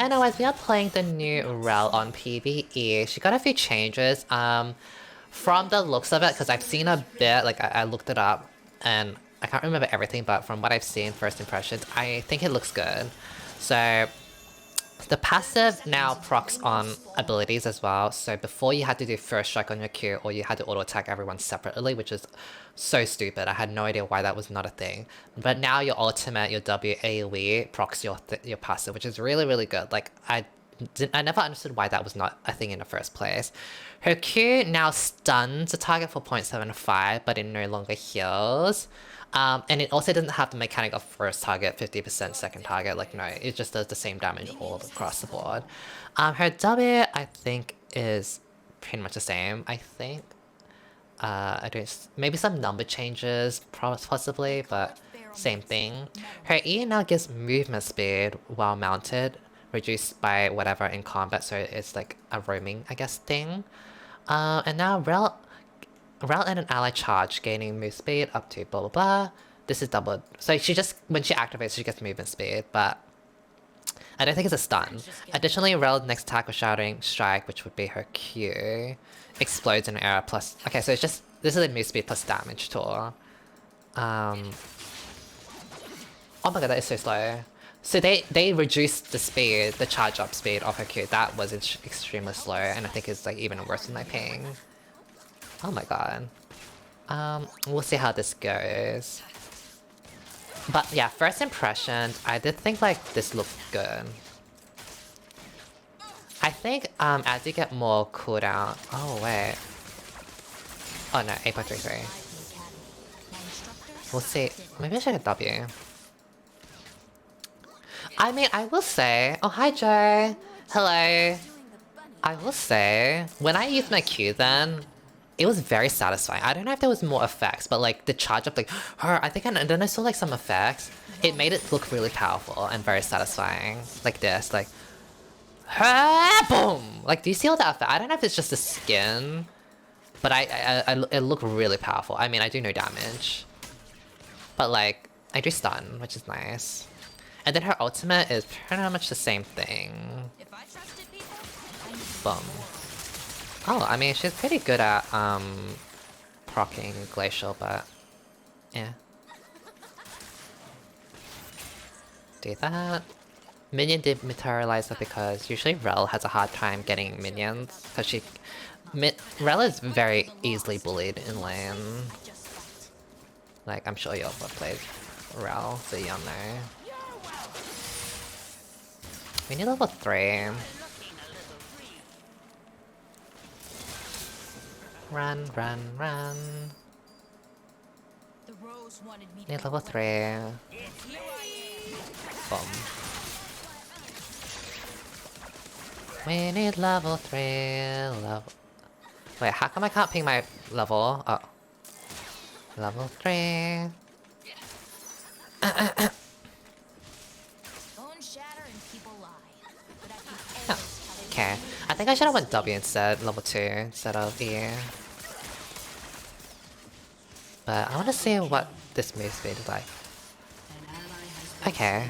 anyways, we are playing the new Rell on PvE. She got a few changes. From the looks of it, because I've seen a bit, like I looked it up, and I can't remember everything, but from what I've seen, first impressions, I think it looks good. So the passive now procs on abilities as well. So before you had to do first strike on your Q, or you had to auto attack everyone separately, which is so stupid. I had no idea why that was not a thing. But now your ultimate, your W AoE procs your passive, which is really, really good. Like I never understood why that was not a thing in the first place. Her Q now stuns a target for 0.75, but it no longer heals. And it also doesn't have the mechanic of first target, 50% second target. Like, no, it just does the same damage all across the board. Her W, I think, is pretty much the same, I think. I don't... Maybe some number changes, possibly, but same thing. Her E now gives movement speed while mounted, reduced by whatever in combat, so it's like a roaming, I guess, thing. And now Rell and an ally charge, gaining move speed up to blah blah blah. This is doubled. So she just, when she activates, she gets movement speed, but I don't think it's a stun. Additionally, Rell's next attack with Shouting Strike, which would be her Q, explodes in air plus... Okay, so it's just... This is a move speed plus damage tool. Oh my god, that is so slow. So they reduced the speed, the charge up speed of her Q. That was extremely slow, and I think it's like even worse than my ping. Oh my god. We'll see how this goes. But yeah, first impressions, I did think like this looked good. I think as you get more cooldown... Oh wait. Oh no, 8.33. We'll see. Maybe I should get W. I mean, I will say... Oh, hi Joe! Hello! I will say, when I used my Q then, it was very satisfying. I don't know if there was more effects, but like the charge up, like her, I think, and then I saw like some effects. It made it look really powerful and very satisfying. Like this, like, boom! Like, do you see all that effect? I don't know if it's just the skin, but it looked really powerful. I mean, I do no damage, but like, I do stun, which is nice. And then her ultimate is pretty much the same thing. Boom. Oh, I mean, she's pretty good at, proccing Glacial, but... yeah. Do that. Minion dematerializer because usually Rell has a hard time getting minions, because she... Rell is very easily bullied in lane. Like, I'm sure you all played Rell, so you'll know. We need level 3. Run, run, run. Need level 3. Boom. We need level 3. Wait, how come I can't ping my level? Oh. Level 3. Okay, I think I should have went W instead, level 2 instead of E. But I want to see what this move speed is like. Okay.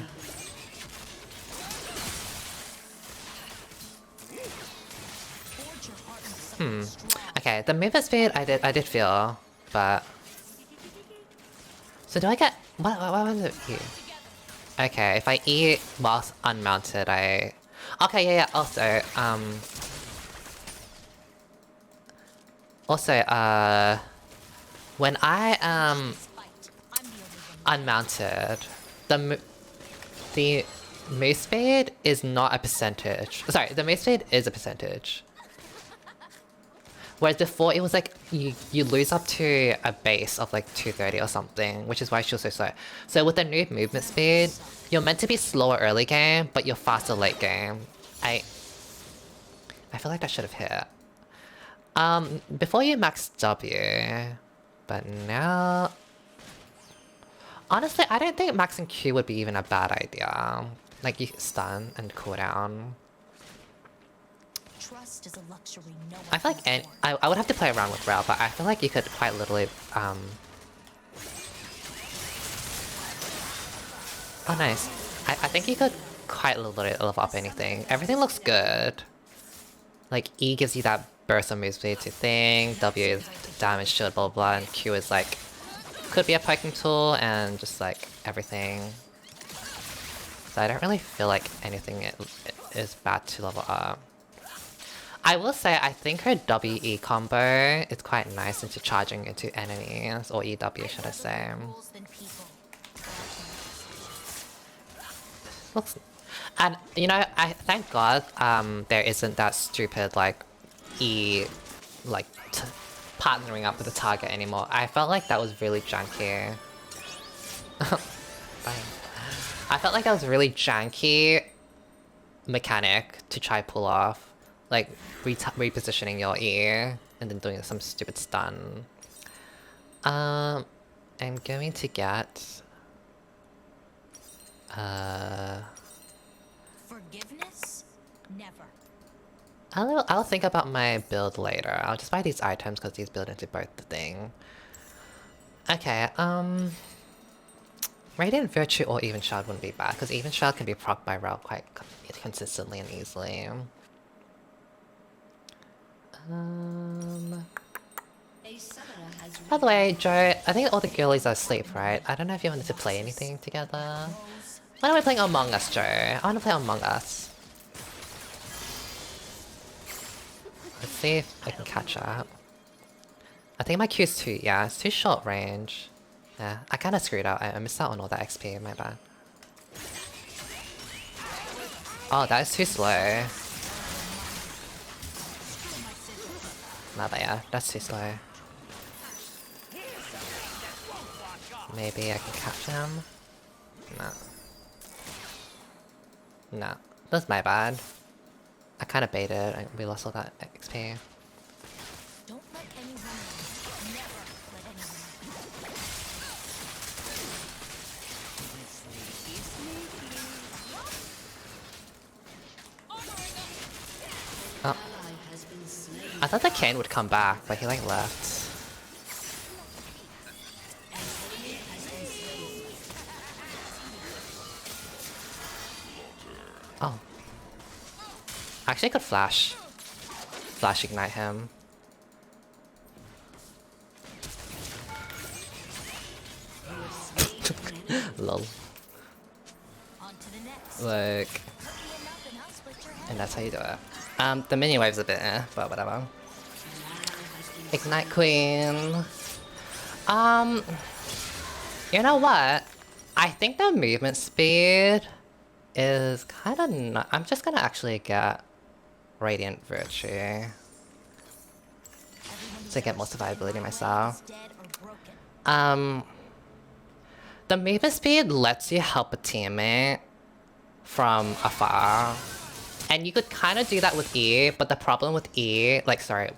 Okay, the movement speed I did feel, but... So do I get... What was it here? Okay, if I E whilst unmounted, I... Okay, yeah, also, when I am unmounted, the move speed is not a percentage. Sorry, the move speed is a percentage. Whereas before it was like, you lose up to a base of like 230 or something, which is why she was so slow. So with the new movement speed, you're meant to be slower early game, but you're faster late game. I feel like that should have hit. Before you max W, but now... Honestly, I don't think maxing Q would be even a bad idea. Like, you stun and cooldown. Trust is a luxury no one I feel like I would have to play around with Rell, but I feel like you could quite literally, Oh, nice. I think you could quite level up anything. Everything looks good. Like, E gives you that burst of move speed to thing, W is damage shield, blah blah, and Q is like, could be a poking tool, and just like everything. So I don't really feel like anything is bad to level up. I will say, I think her WE combo is quite nice into charging into enemies, or EW should I say. Looks, and you know, I thank God there isn't that stupid like like partnering up with the target anymore. I felt like that was really janky. Bye. I felt like that was really janky mechanic to try pull off, like repositioning your ear and then doing some stupid stun. I'm going to get forgiveness? Never. I'll think about my build later. I'll just buy these items because these build into both the thing. Okay, Radiant Virtue or Even Shroud wouldn't be bad, because Even Shroud can be procced by Rell quite consistently and easily. By the way, Joe, I think all the girlies are asleep, right? I don't know if you wanted to play anything together. When are we playing Among Us, Joe? I want to play Among Us. Let's see if I can catch up. I think my Q is too, yeah, it's too short range. Yeah, I kinda screwed up. I missed out on all that XP, my bad. Oh, that is too slow. Nah, but yeah, that's too slow. Maybe I can catch him? Nah. Nah, that's my bad. I kinda baited, we lost all that XP. Don't let anyone in. Never let anyone in. Oh. I thought the Kane would come back, but he like left. Oh. Actually, I could flash. Flash ignite him. Lol. Look. And that's how you do it. The mini wave's a bit but whatever. Ignite Queen. You know what? I think the movement speed is kind of not. I'm just gonna actually get Radiant Virtue to get more survivability myself. The movement speed lets you help a teammate from afar. And you could kind of do that with E, but the problem with E, like, sorry,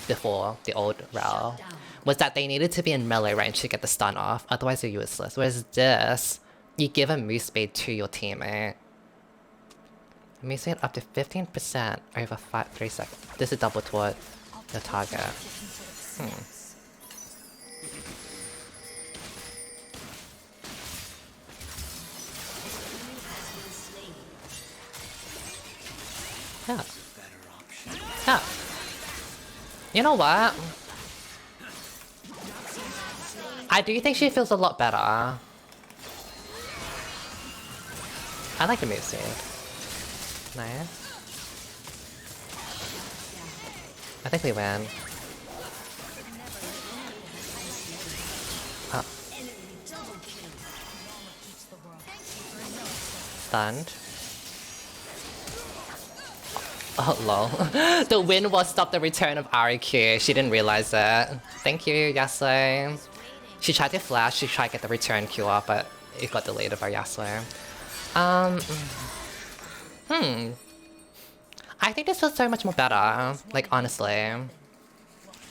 before the old Rell, was that they needed to be in melee range to get the stun off, otherwise they're useless. Whereas this, you give a move speed to your teammate. Move speed up to 15% over 3 seconds. This is double toward the target. Yeah. Yeah. You know what? I do think she feels a lot better. I like the move speed. Nice. I think we win. Oh. Stunned. Oh lol. The win was stop the return of REQ. She didn't realize that. Thank you, YesStyle. She tried to flash, she tried to get the return Q off, but it got deleted by YesStyle. I think this feels so much more better. Like, honestly.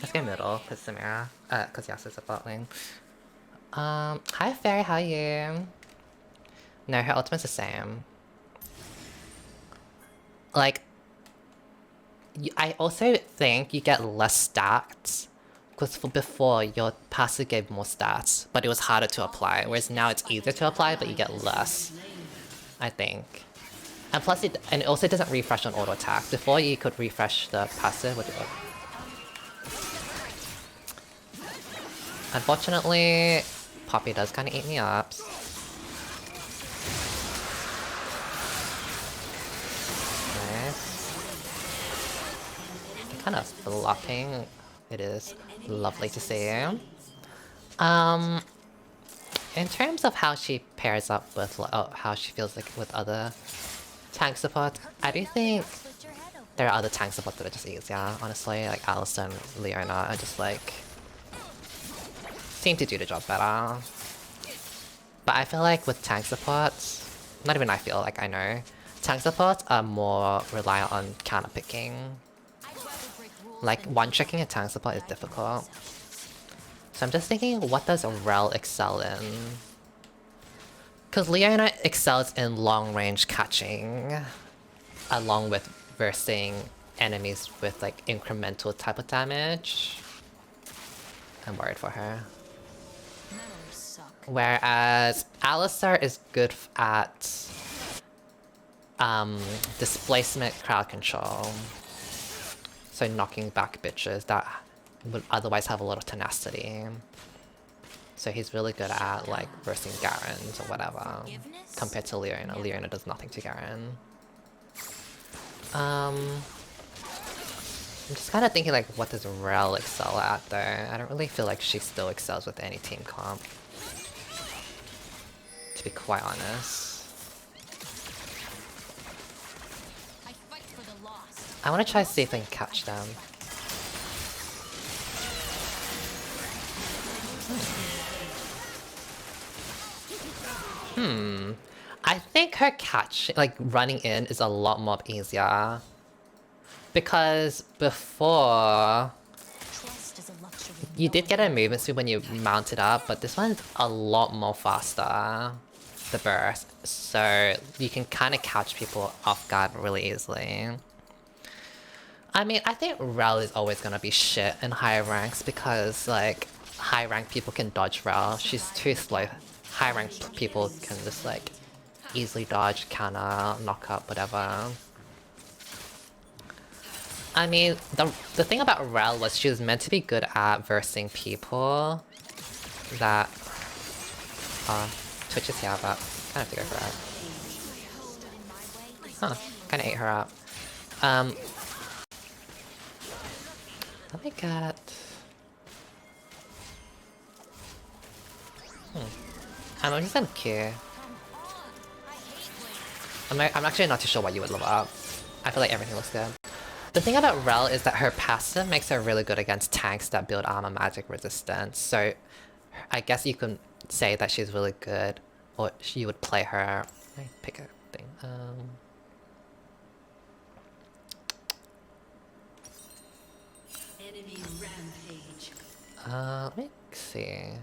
Let's go middle, cause Samira. Cause YesStyle's a bot lane. Hi Fairy, how are you? No, her ultimate's the same. Like, I also think you get less stats, because before your passive gave more stats, but it was harder to apply, whereas now it's easier to apply, but you get less. I think. And plus, it also doesn't refresh on auto attack. Before you could refresh the passive with it. Unfortunately, Poppy does kind of eat me up. Nice. Kind of blocking. It is lovely to see. In terms of how she pairs up with, how she feels like with other tank support, I do think there are other tank supports that are just easier, honestly. Like Alistair and Leona are just like seem to do the job better. But I feel like with tank supports, not even I feel like I know, tank supports are more reliant on counter picking. Like one-tricking a tank support is difficult. So I'm just thinking, what does Rell excel in? Because Leona excels in long-range catching, along with versing enemies with like incremental type of damage. I'm worried for her. Whereas Alistair is good at displacement crowd control. So knocking back bitches that would otherwise have a lot of tenacity. So he's really good at like versing Garens or whatever. Compared to Leona. Leona does nothing to Garen. I'm just kind of thinking like, what does Rell excel at though? I don't really feel like she still excels with any team comp. To be quite honest. I want to try to see if I can catch them. I think her catch, like running in, is a lot more easier. Because before, you did get a movement speed when you mount it up, but this one's a lot more faster, the burst. So you can kind of catch people off guard really easily. I mean, I think Rell is always gonna be shit in higher ranks because, like, high rank people can dodge Rell. She's too slow. High rank people can just, like, easily dodge, counter, knock up, whatever. I mean, the thing about Rell was she was meant to be good at versing people that... Twitch is here, but kind of figured her out. Huh, kind of ate her up. Let me get... I'm just gonna Q. I'm actually not too sure what you would level up. I feel like everything looks good. The thing about Rell is that her passive makes her really good against tanks that build armor magic resistance. So I guess you can say that she's really good, or you would play her... Let me pick a thing. Enemy rampage. Let me see.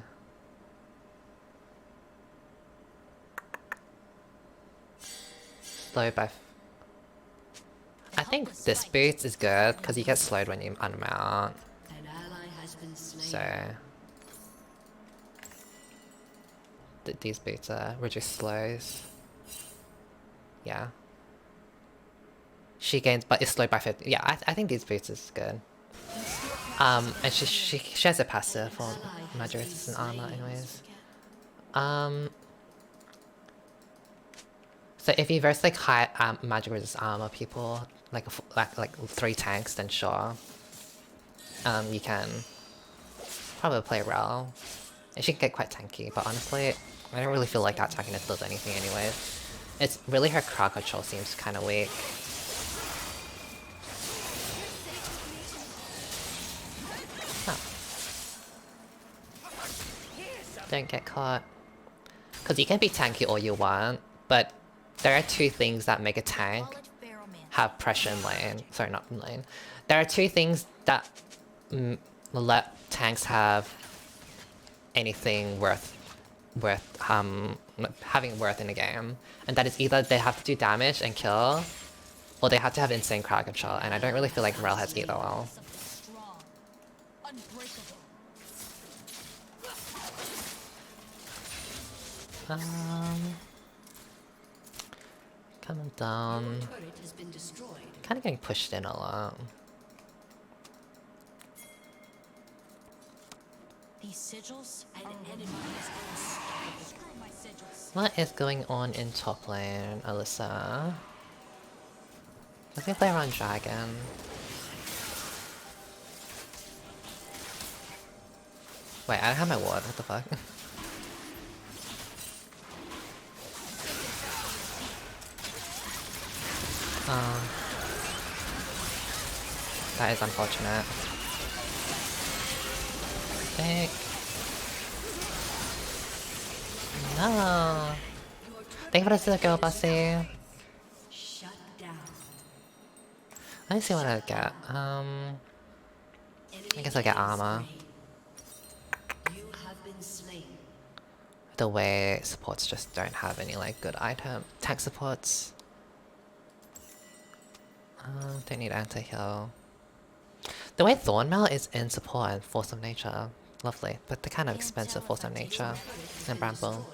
Slow by... I think this boost is good, because you get slowed when you unmount. An ally has been slain. So... these boots are reduce slows. Yeah. She gains, but it's slowed by 50. Yeah, I think these boots is good. And she has a passive for magic resistant armor anyways. So if you verse like high magic resistant armor people, like 3 tanks, then sure. You can probably play Rell. And she can get quite tanky, but honestly, I don't really feel like that tankiness does anything anyways. It's really her crowd control seems kind of weak. Don't get caught. Because you can be tanky all you want, but there are 2 things that make a tank have pressure in lane. Sorry, not in lane. There are 2 things that let tanks have anything worth having worth in a game. And that is either they have to do damage and kill, or they have to have insane crowd control, and I don't really feel like Rell has either well. Coming down. Turret has been destroyed. Kind of getting pushed in a lot. These sigils An are enemy reminders. has been slain. Screw my sigils. What is going on in top lane, Alyssa? Let me play around Dragon. Wait, I don't have my ward, what the fuck? That is unfortunate. Thick. No. Thank you for the girl, Bussy. Shut down. Let me see what I get. I guess I get armor. You have been slain. The way supports just don't have any like good item tank supports. Don't need anti-heal. The way Thornmail is in support and Force of Nature. Lovely. But they're kind of expensive, Force of Nature and Bramble.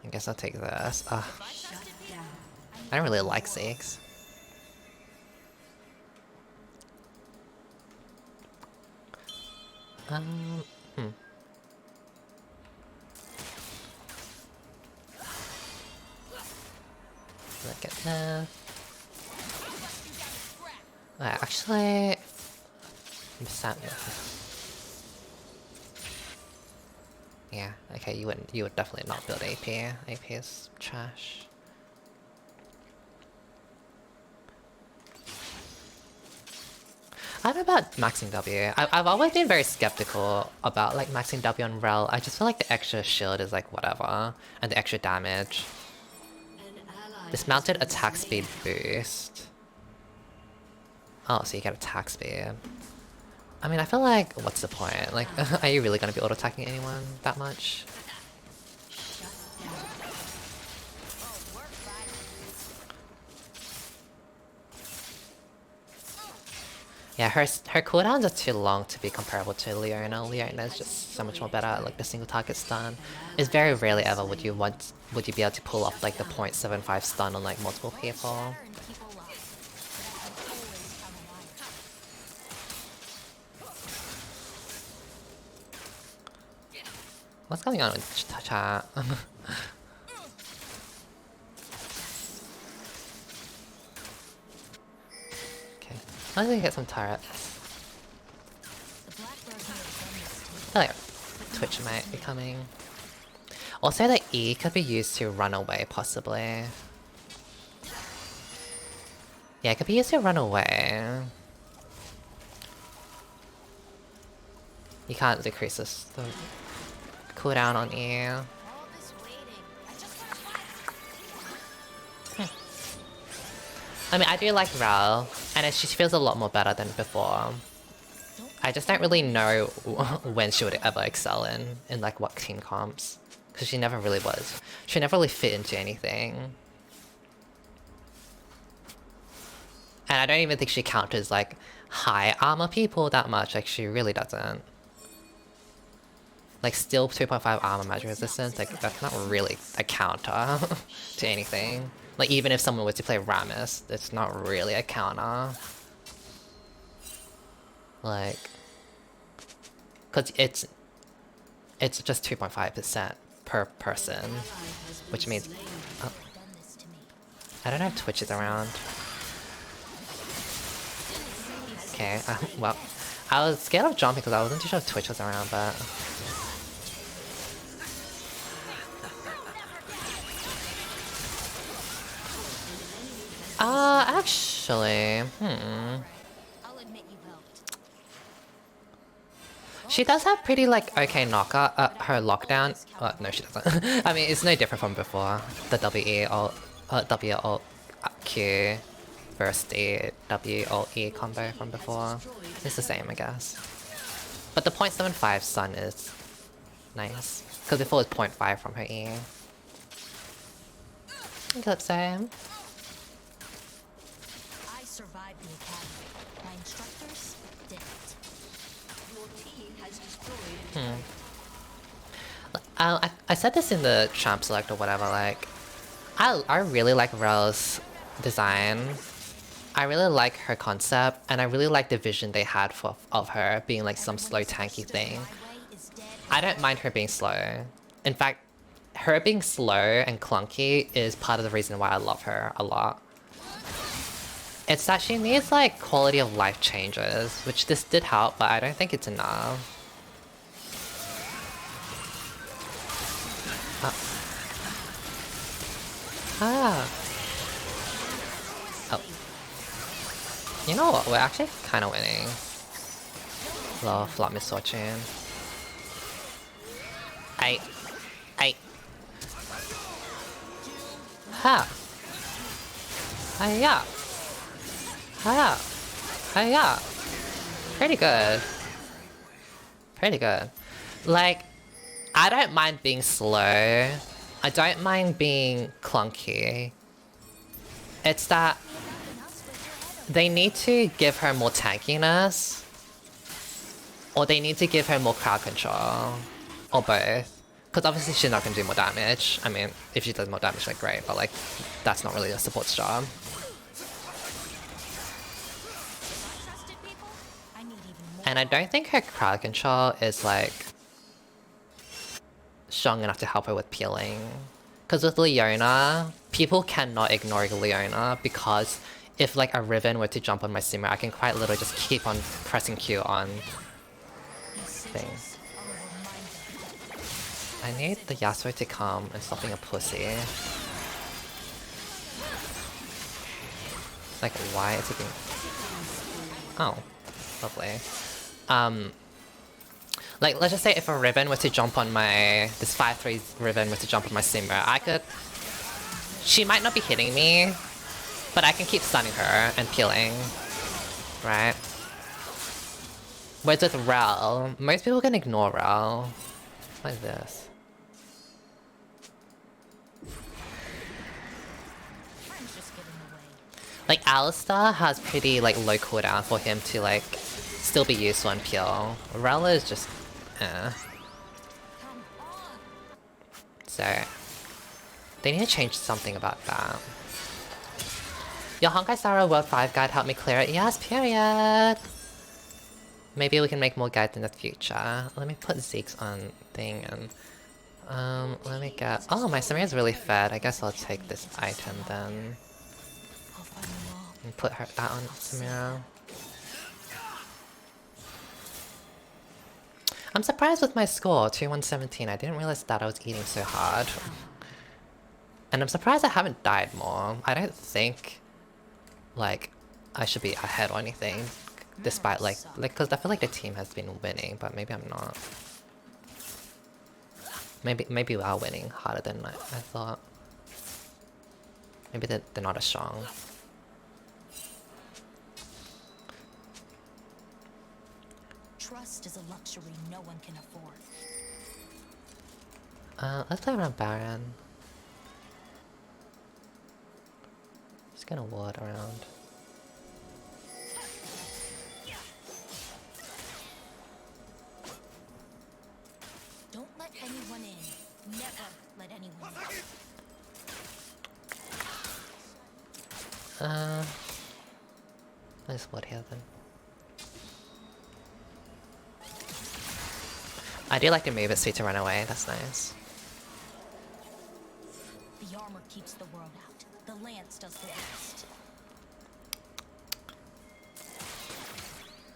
I guess I'll take this. I don't really like Zeke's. Look at that. Actually, yeah. Okay, you would definitely not build AP. AP is trash. I don't know about maxing W. I've always been very skeptical about like maxing W on Rell. I just feel like the extra shield is like whatever, and the extra damage. Dismounted attack speed boost. Oh, so you get attack speed. I mean, I feel like, what's the point? Like, are you really gonna be auto-attacking anyone that much? Yeah, her cooldowns are too long to be comparable to Leona. Leona is just so much more better at like the single target stun. It's very rarely ever would you be able to pull off like the 0.75 stun on like multiple people. What's going on with chat? Okay, let's get some turrets. I feel like Twitch might be coming. Also, the E could be used to run away, possibly. Yeah, it could be used to run away. You can't decrease this the cooldown on E. I mean, I do like Rell, and she feels a lot more better than before. I just don't really know when she would ever excel in like what team comps. Because she never really was. She never really fit into anything. And I don't even think she counters like high armor people that much, like she really doesn't. Like still 2.5 armor magic resistance, like that's not really a counter to anything. Like even if someone was to play Rammus, it's not really a counter. Like, cause it's just 2.5% per person, which means I don't have Twitch is around. Okay, well, I was scared of jumping because I wasn't too sure if Twitch was around, but actually, she does have pretty like okay knocker. Her lockdown. No, she doesn't. I mean, it's no different from before. The W alt Q versus the W alt E combo from before. It's the same, I guess. But the 0.75 stun is nice because before it was 0.5 from her E. Eclipse. Survived the academy. My instructors didn't. Your team has destroyed. I said this in the champ select or whatever, like, I really like Rell's design. I really like her concept, and I really like the vision they had of her being like some slow tanky thing. I don't mind her being slow. In fact, her being slow and clunky is part of the reason why I love her a lot. It's that she needs like quality of life changes, which this did help, but I don't think it's enough. Ah. Oh. You know what? We're actually kind of winning. Little flop misfortune. I. Ha. Hiya. Hiya. Hiya. Pretty good. Pretty good. Like, I don't mind being slow. I don't mind being clunky. It's that they need to give her more tankiness, or they need to give her more crowd control, or both. Because obviously she's not going to do more damage. I mean, if she does more damage, like great, but like, that's not really a support's job. And I don't think her crowd control is like strong enough to help her with peeling. Because with Leona, people cannot ignore Leona, because if like a Riven were to jump on my Simmer, I can quite literally just keep on pressing Q on things. I need the Yasuo to come and stop being a pussy. Like, why is it being... Oh, lovely. Like, let's just say if a Riven were to jump on my... This 5-3 Riven were to jump on my Simmer, I could... She might not be hitting me, but I can keep stunning her and peeling. Right? Whereas with Rell, most people can ignore Rell. Like this. Like, Alistar has pretty, like, low cooldown for him to, like, still be useful and peel. Rell is just... So... They need to change something about that. Your Honkai Star World 5 guide helped me clear it. Yes, period! Maybe we can make more guides in the future. Let me put Zeke's on thing and... let me get... Oh, my Samira is really fed. I guess I'll take this item then. And put that on Samira. I'm surprised with my score, 2-1-17. I didn't realize that I was eating so hard. And I'm surprised I haven't died more. I don't think, like, I should be ahead or anything. Despite, like, because I feel like the team has been winning, but maybe I'm not. Maybe we are winning harder than I thought. Maybe they're not as strong. Trust is a luxury no one can afford. Let's play around Baron. Just gonna ward around. Don't let anyone in. Never let anyone in. Nice ward here then. I do like to move it so to run away, that's nice. The armor keeps the world out. The lance does the rest.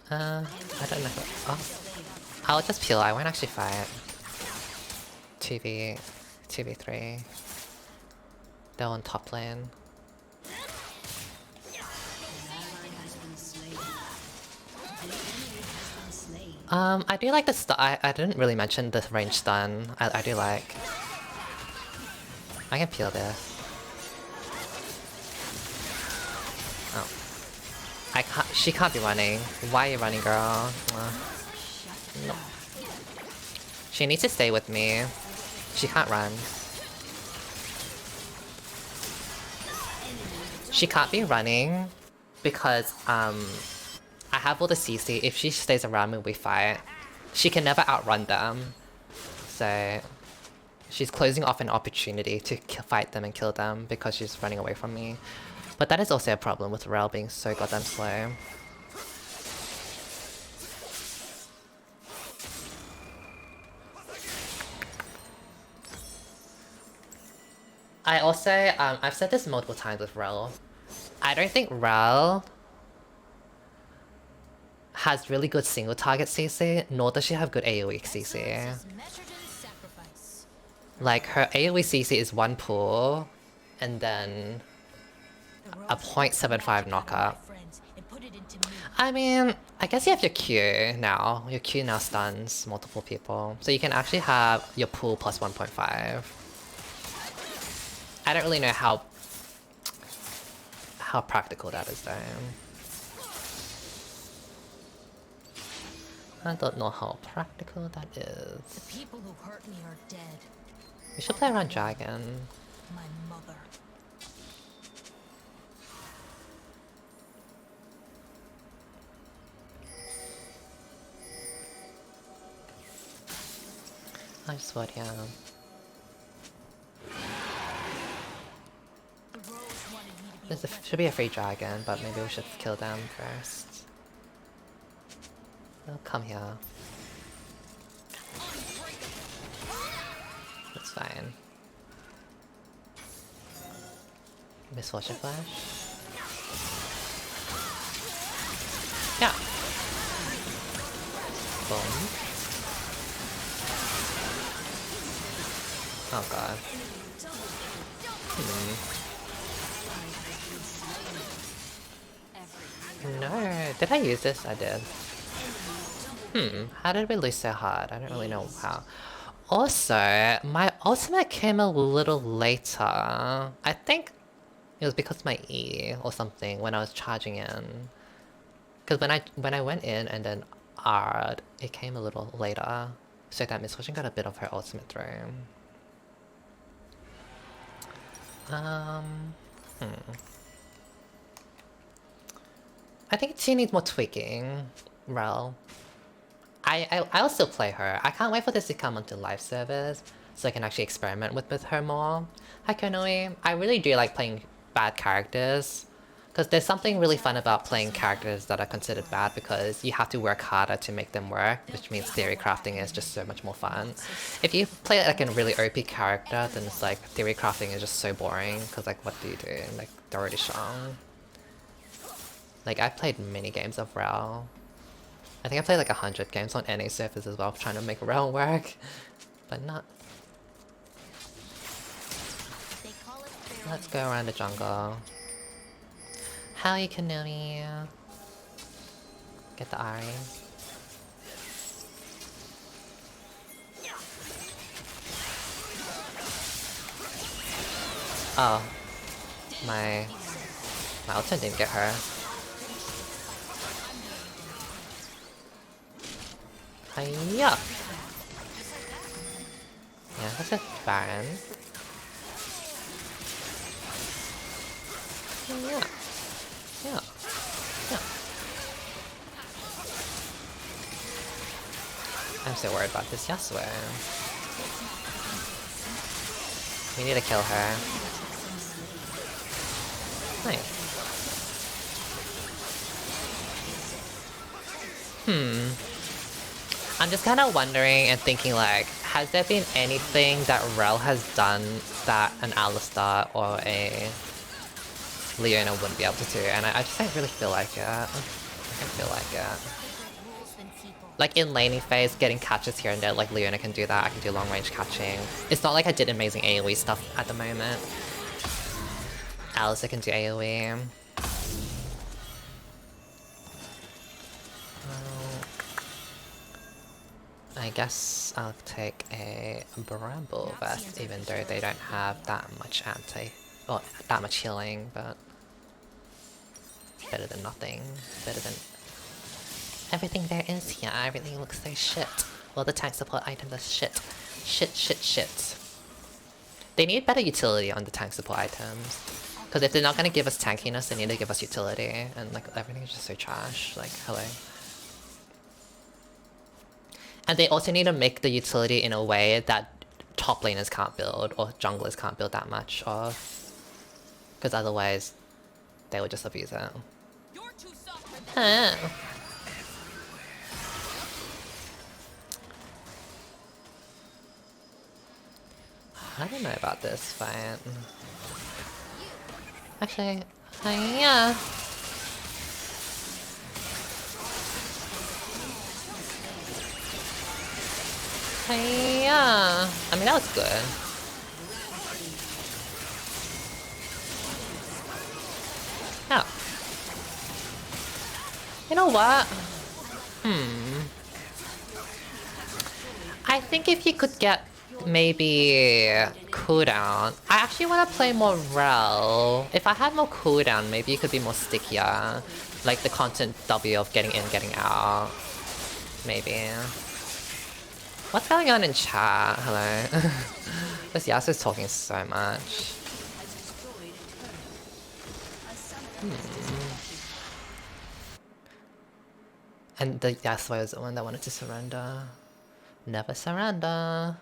I don't know if I'll just peel, I won't actually fight. 2v3. They're on top lane. I do like the stun. I didn't really mention the range stun. I do like. I can peel this. Oh. I can't. She can't be running. Why are you running, girl? No. She needs to stay with me. She can't run. She can't be running because I have all the CC. If she stays around me, we fight. She can never outrun them. So She's closing off an opportunity to fight them and kill them because she's running away from me. But that is also a problem with Rell being so goddamn slow. I also, I've said this multiple times with Rell. I don't think Rell has really good single target CC, nor does she have good AoE CC. Excellence is measured in sacrifice. Like, her AoE CC is one pull, and then The a rose 0.75 magic knockup. out of my friends and put it into me. I mean, I guess you have your Q now. Your Q now stuns multiple people. So you can actually have your pull plus 1.5. I don't really know how practical that is though. I don't know how practical that The is. people who hurt me are dead. We should play around Dragon. My mother. I just would, yeah. The rose wanted me to be There a should be a free dragon, but maybe we should kill them first. They'll come here. That's fine. Misfortune Flash? Yeah. Boom. Oh god. No, did I use this? I did. How did we lose so hard? I don't really know how. Also, my ultimate came a little later. I think it was because of my E or something when I was charging in. Because when I went in and then R'd, it came a little later. So that Misfortune got a bit of her ultimate through. I think she needs more tweaking, Rell. I'll still play her. I can't wait for this to come onto live service so I can actually experiment with her more. Hi Konoe. I really do like playing bad characters. Because there's something really fun about playing characters that are considered bad because you have to work harder to make them work, which means theory crafting is just so much more fun. If you play like a really OP character, then it's like theory crafting is just so boring because like what do you do? Like they're already strong. Like I've played many games of Rell. I think I played like 100 games on any surface as well trying to make Rell work. But not. They call it fair. Let's go around the jungle. How you Kanomi? Get the Ari. Oh. My ultimate didn't get her. Hiya! Yeah, that's a Baron. Yeah. Yeah. Yeah. I'm so worried about this Yasuo. We need to kill her. Nice. I'm just kind of wondering and thinking like, has there been anything that Rell has done that an Alistar or a Leona wouldn't be able to do? And I just don't really feel like it. I don't feel like it. Rules than people. Like in laning phase, getting catches here and there, like Leona can do that, I can do long range catching. It's not like I did amazing AoE stuff at the moment. Alistar can do AoE. I guess I'll take a Bramble Vest, even though they don't have that much or that much healing, but better than nothing. Better than everything there is here. Everything looks so shit. All the tank support items are shit. Shit, shit, shit. They need better utility on the tank support items. Because if they're not gonna give us tankiness, they need to give us utility. And like everything is just so trash. Like, hello. And they also need to make the utility in a way that top laners can't build or junglers can't build that much of. Because otherwise, they would just abuse it. You're too soft for this. Huh. I don't know about this fight. Actually, yeah. Yeah. I mean, that was good. Oh. You know what? I think if you could get maybe cooldown. I actually want to play more Rell. If I had more cooldown, maybe it could be more stickier. Like the constant W of getting in, getting out. Maybe. What's going on in chat? Hello. This Yasuo's talking so much. And the Yasuo is the one that wanted to surrender. Never surrender.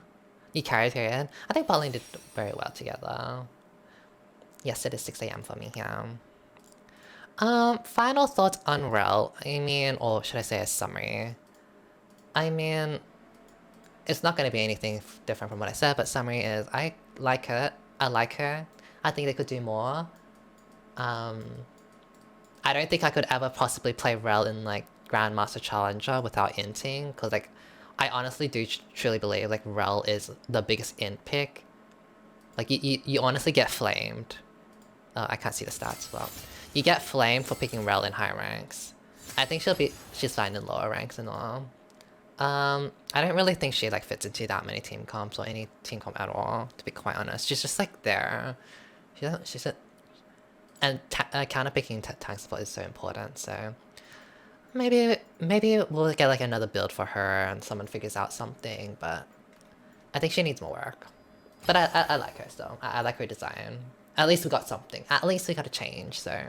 You carried her in. I think bot lane did very well together. Yes, it is 6 AM for me here. Final thoughts on Rell. I mean, or should I say a summary? I mean, it's not going to be anything different from what I said, but summary is I like her. I like her. I think they could do more. I don't think I could ever possibly play Rell in like Grandmaster Challenger without inting, because like I honestly do truly believe like Rell is the biggest int pick. Like you honestly get flamed. I can't see the stats, but you get flamed for picking Rell in high ranks. I think she's fine in lower ranks and all. I don't really think she like fits into that many team comps or any team comp at all, to be quite honest. She's just like there. She's a, and counter picking tank support is so important, so maybe we'll get like another build for her and someone figures out something, but I think she needs more work. But I like her still. I like her design. At least we got something. At least we got a change, so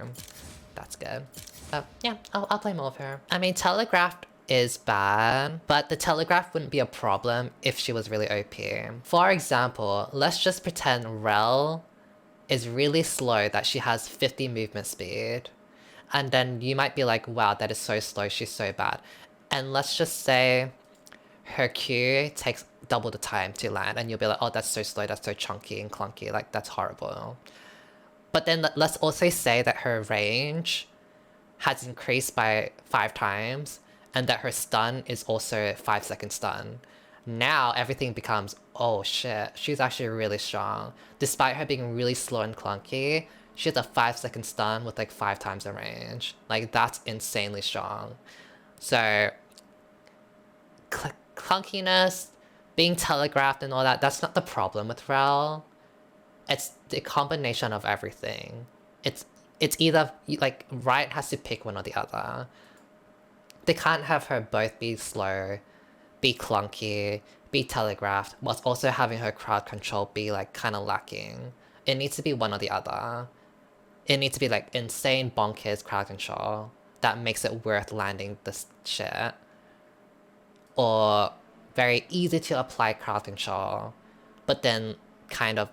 that's good. But yeah, I'll play more of her. I mean, Telegraphed is bad, but the Telegraph wouldn't be a problem if she was really OP. For example, let's just pretend Rell is really slow, that she has 50 movement speed. And then you might be like, wow, that is so slow, she's so bad. And let's just say her Q takes double the time to land, and you'll be like, oh, that's so slow, that's so chunky and clunky, like that's horrible. But then let's also say that her range has increased by 5 times, and that her stun is also 5-second stun. Now everything becomes, oh shit, she's actually really strong. Despite her being really slow and clunky, she has a 5-second stun with like 5 times the range. Like that's insanely strong. So clunkiness, being telegraphed and all that, that's not the problem with Rell. It's the combination of everything. It's either like Riot has to pick one or the other. They can't have her both be slow, be clunky, be telegraphed, whilst also having her crowd control be like kind of lacking. It needs to be one or the other. It needs to be like insane bonkers crowd control that makes it worth landing this shit. Or very easy to apply crowd control, but then kind of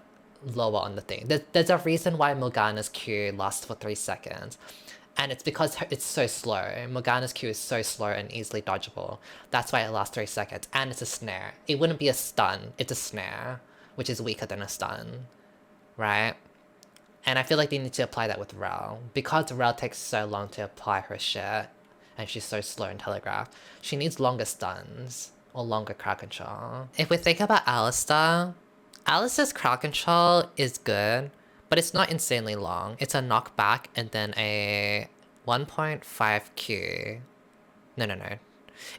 lower on the thing. There's a reason why Morgana's Q lasts for 3 seconds. And it's because it's so slow. Morgana's Q is so slow and easily dodgeable. That's why it lasts 3 seconds. And it's a snare. It wouldn't be a stun. It's a snare, which is weaker than a stun. Right? And I feel like they need to apply that with Rell. Because Rell takes so long to apply her shit, and she's so slow and telegraphed, she needs longer stuns or longer crowd control. If we think about Alistair's crowd control is good, but it's not insanely long. It's a knockback and then a 1.5 Q. No.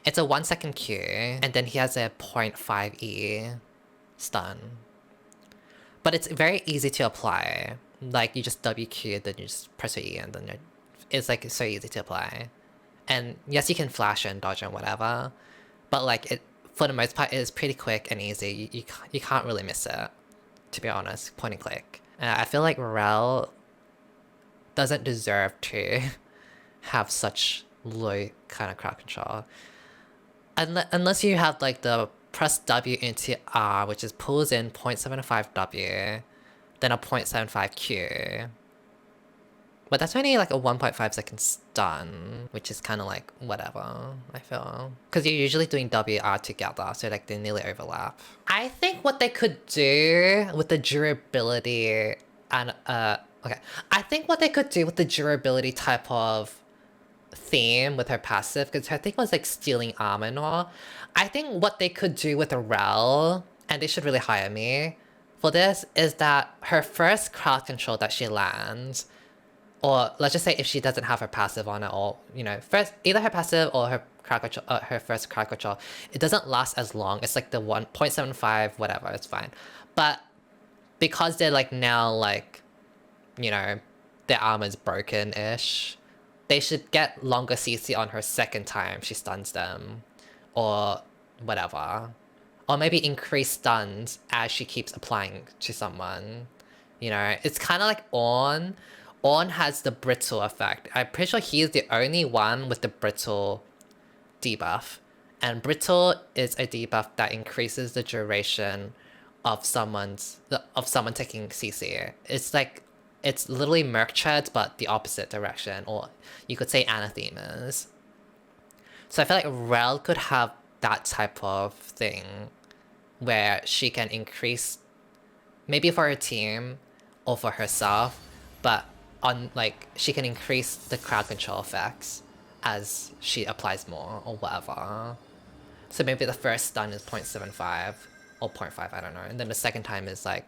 It's a 1 second Q, and then he has a 0.5 E stun. But it's very easy to apply. Like, you just WQ, then you just press your E, and then it's like so easy to apply. And yes, you can flash and dodge and whatever, but like it, for the most part, it is pretty quick and easy. You can't really miss it, to be honest, point and click. I feel like Rell doesn't deserve to have such low kind of crowd control. Unless you have like the press W into R, which is pulls in 0.75 W, then a 0.75 Q. But that's only like a 1.5 second stun, which is kind of like whatever, I feel. Because you're usually doing WR together, so like they nearly overlap. I think what they could do with the durability and, okay. I think what they could do with the durability type of theme with her passive, because her thing was like stealing armor and all. I think what they could do with a Rell, and they should really hire me for this, is that her first crowd control that she lands, or let's just say if she doesn't have her passive on it, or you know, first either her passive or her crowd control, her first crowd control, it doesn't last as long. It's like the 1.75 whatever, it's fine. But because they're like now like, you know, their armor's broken-ish, they should get longer CC on her second time she stuns them, or whatever. Or maybe increase stuns as she keeps applying to someone. You know, it's kind of like Ornn. Ornn has the brittle effect. I'm pretty sure he's the only one with the brittle debuff. And brittle is a debuff that increases the duration of someone taking CC. It's like, it's literally Merchant, but the opposite direction, or you could say Anathemas. So I feel like Rell could have that type of thing where she can increase, maybe for her team or for herself, but on like she can increase the crowd control effects as she applies more or whatever. So maybe the first stun is 0.75 or 0.5, I don't know, and then the second time is like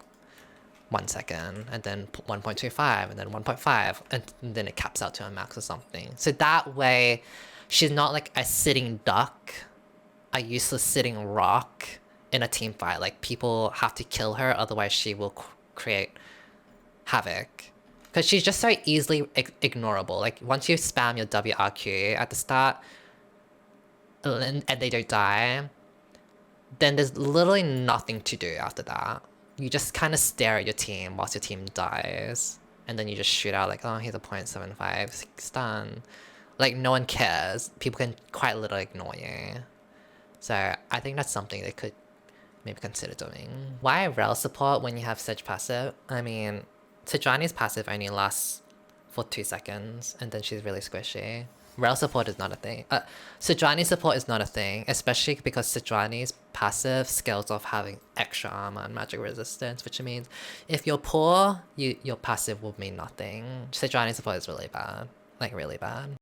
1 second, and then 1.25, and then 1.5, and then it caps out to a max or something. So that way, she's not like a sitting duck, a useless sitting rock in a team fight. Like, people have to kill her, otherwise she will create havoc. Because she's just so easily ignorable. Like, once you spam your WRQ at the start, and they don't die, then there's literally nothing to do after that. You just kind of stare at your team whilst your team dies. And then you just shoot out like, oh, here's a 0.75 stun. Like, no one cares. People can quite literally ignore you. So I think that's something they could maybe consider doing. Why Rell support when you have Sedge passive? I mean, Sejuani's passive only lasts for 2 seconds, and then she's really squishy. Rell support is not a thing. Sejuani support is not a thing, especially because Sejuani's passive scales off having extra armor and magic resistance, which means if you're poor, your passive will mean nothing. Sejuani support is really bad. Like, really bad.